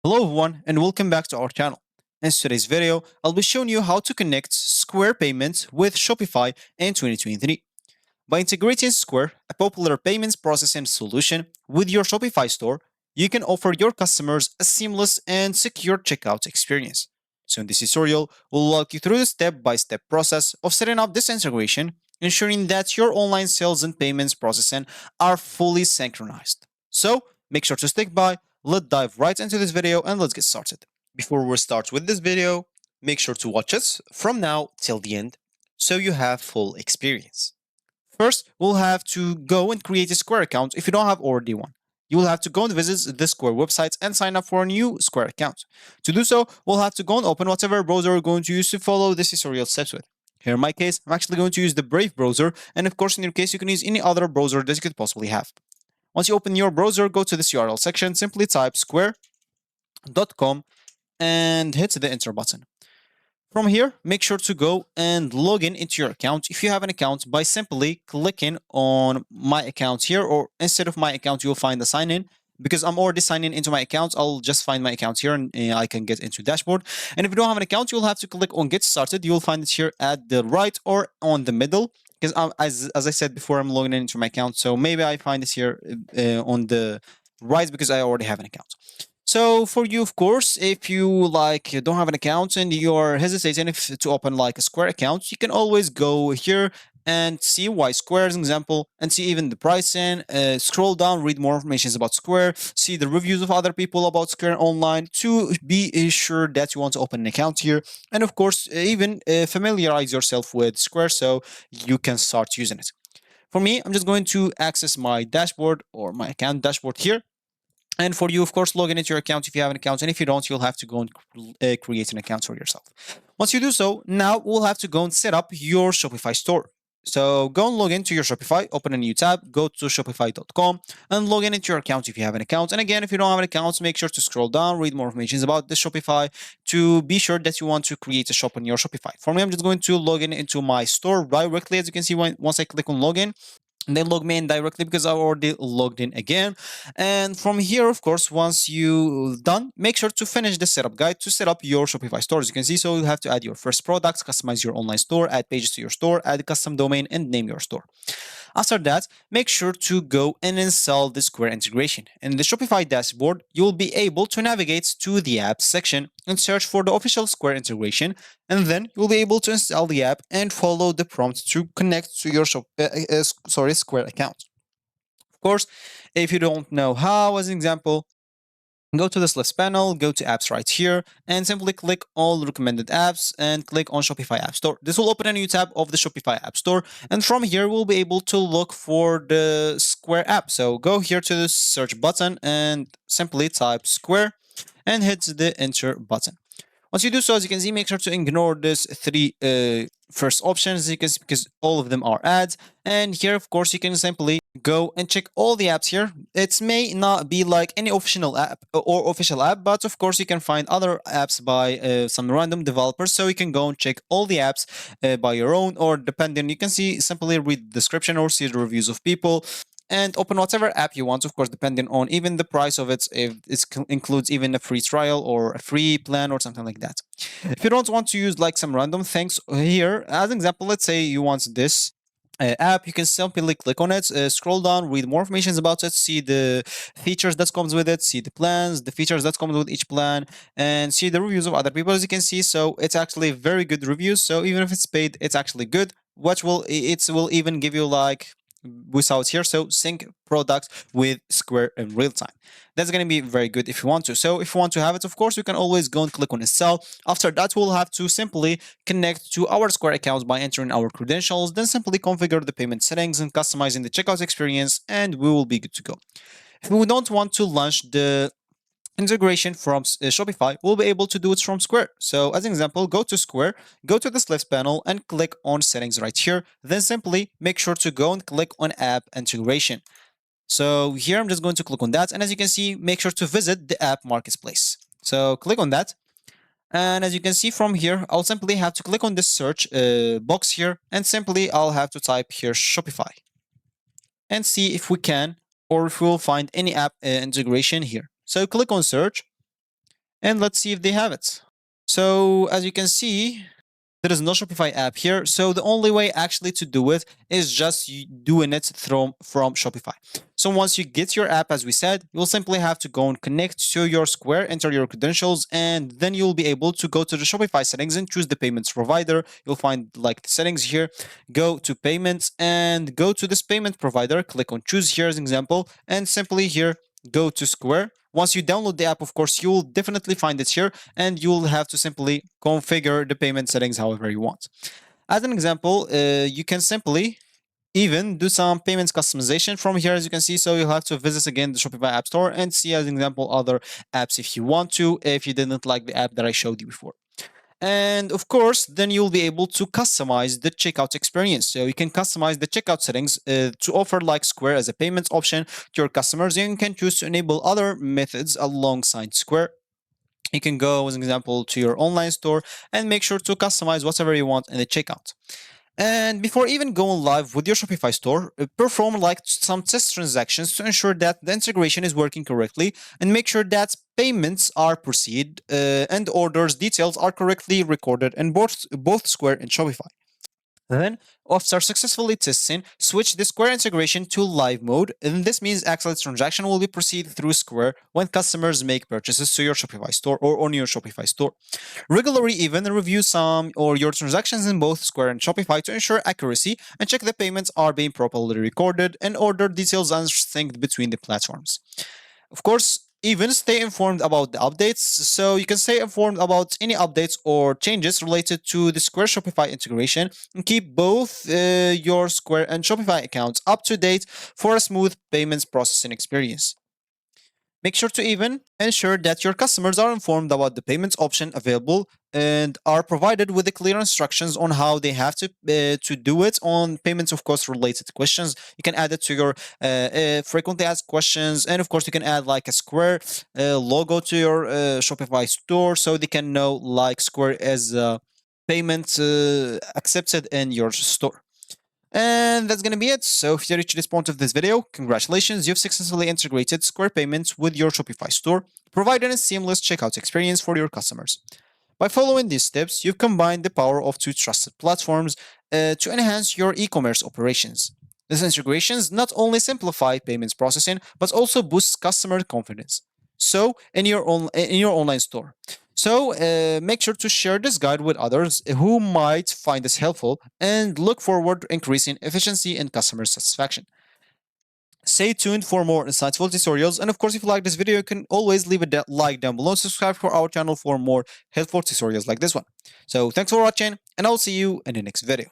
Hello everyone and welcome back to our channel. In today's video, I'll be showing you how to connect Square payments with Shopify in 2023. By integrating Square, a popular payments processing solution, with your Shopify store, you can offer your customers a seamless and secure checkout experience. So in this tutorial, we'll walk you through the step-by-step process of setting up this integration, ensuring that your online sales and payments processing are fully synchronized. So make sure to stick by, let's dive right into this video and let's get started. Before we start with this video, make sure to watch us from now till the end so you have full experience. First, we'll have to go and create a Square account if you don't have already one. You will have to go and visit the Square website and sign up for a new Square account. To do so, we'll have to go and open whatever browser we're going to use to follow this tutorial steps with. Here in my case, I'm actually going to use the Brave browser, and of course in your case you can use any other browser that you could possibly have. Once you open your browser, go to this URL section, simply type square.com and hit the enter button. From here, make sure to go and log in into your account if you have an account by simply clicking on my account here, or instead of my account, you'll find the sign in. Because I'm already signed in into my account, I'll just find my account here and I can get into dashboard. And if you don't have an account, you'll have to click on get started. You'll find it here at the right or on the middle. Because as I said before, I'm logging in into my account. So maybe I find it here on the right because I already have an account. So for you, of course, if you don't have an account and you're hesitating to open like a Square account, you can always go here and see why Square as an example, and see even the pricing. Scroll down, read more information about Square, see the reviews of other people about Square online to be sure that you want to open an account here. And of course, even familiarize yourself with Square so you can start using it. For me, I'm just going to access my dashboard or my account dashboard here. And for you, of course, log in into your account if you have an account. And if you don't, you'll have to go and create an account for yourself. Once you do so, now we'll have to go and set up your Shopify store. So go and log into your Shopify, open a new tab, go to shopify.com and log in into your account if you have an account. And again, if you don't have an account, make sure to scroll down, read more information about the Shopify to be sure that you want to create a shop on your Shopify. For me, I'm just going to log in into my store directly. As you can see, once I click on login, and they log me in directly because I already logged in again. And from here, of course, once you done, make sure to finish the setup guide to set up your Shopify store. As you can see, so you have to add your first products, customize your online store, add pages to your store, add a custom domain, and name your store. After that, make sure to go and install the Square integration. In the Shopify dashboard, you will be able to navigate to the apps section and search for the official Square integration, and then you'll be able to install the app and follow the prompt to connect to your Square account. Of course, if you don't know how, as an example, go to this list panel, go to apps right here, and simply click all recommended apps and click on Shopify App Store. This will open a new tab of the Shopify App Store. And from here, we'll be able to look for the Square app. So go here to the search button and simply type Square and hit the enter button. Once you do so, as you can see, make sure to ignore this three first options because all of them are ads. And here, of course, you can simply go and check all the apps here. It may not be like any official app, but of course, you can find other apps by some random developers. So you can go and check all the apps by your own, or depending, you can simply read the description or see the reviews of people and open whatever app you want, of course, depending on even the price of it, if it includes even a free trial or a free plan or something like that. If you don't want to use like some random things here, as an example, let's say you want this app, you can simply click on it, scroll down, read more information about it, see the features that comes with it, see the plans, the features that comes with each plan, and see the reviews of other people. As you can see, so it's actually very good reviews. So even if it's paid, it's actually good. What will even give you like without here, so sync products with Square in real time. That's going to be very good if you want to. So if you want to have it, of course, you can always go and click on install. After that, we'll have to simply connect to our Square accounts by entering our credentials, then simply configure the payment settings and customizing the checkout experience, and we will be good to go. If we don't want to launch the integration from Shopify, we'll be able to do it from Square. So as an example, go to Square, go to this list panel and click on settings right here. Then simply make sure to go and click on app integration. So here I'm just going to click on that. And as you can see, make sure to visit the app marketplace. So click on that. And as you can see from here, I'll simply have to click on this search box here. And simply I'll have to type here Shopify and see if we can, or if we'll find any app integration here. So click on search And let's see if they have it. So as you can see, there is no Shopify app here. So the only way actually to do it is just doing it from Shopify. So once you get your app, as we said, you'll simply have to go and connect to your Square, enter your credentials, and then you'll be able to go to the Shopify settings and choose the payments provider. You'll find like the settings here, go to payments and go to this payment provider, click on choose here as an example, and simply here, go to Square. Once you download the app, of course, you'll definitely find it here, and you'll have to simply configure the payment settings however you want. As an example, you can simply even do some payments customization from here, as you can see. So you'll have to visit again the Shopify App Store and see, as an example, other apps if you want to, if you didn't like the app that I showed you before. And of course, then you'll be able to customize the checkout experience. So you can customize the checkout settings to offer like Square as a payments option to your customers. You can choose to enable other methods alongside Square. You can go, as an example, to your online store and make sure to customize whatever you want in the checkout. And before even going live with your Shopify store, perform like some test transactions to ensure that the integration is working correctly and make sure that payments are proceed and orders details are correctly recorded in both Square and Shopify. Then, after successfully testing, switch the Square integration to live mode, and this means actual transaction will be proceed through Square when customers make purchases to your Shopify store or on your Shopify store. Regularly even review some or your transactions in both Square and Shopify to ensure accuracy and check the payments are being properly recorded and order details are synced between the platforms. Of course, even stay informed about the updates. So you can stay informed about any updates or changes related to the Square Shopify integration and keep both your Square and Shopify accounts up to date for a smooth payments processing experience. Make sure to even ensure that your customers are informed about the payments option available and are provided with the clear instructions on how they have to do it on payments, of course, related questions. You can add it to your frequently asked questions, and of course, you can add like a Square logo to your Shopify store so they can know like Square as payment accepted in your store. And that's gonna be it. So if you reached this point of this video, congratulations, you've successfully integrated Square Payments with your Shopify store, providing a seamless checkout experience for your customers. By following these steps, you've combined the power of two trusted platforms to enhance your e-commerce operations. These integrations not only simplify payments processing, but also boosts customer confidence. So in your online store. So make sure to share this guide with others who might find this helpful and look forward to increasing efficiency and customer satisfaction. Stay tuned for more insightful tutorials, and of course, if you like this video, you can always leave a like down below and subscribe for our channel for more helpful tutorials like this one. So thanks for watching, and I'll see you in the next video.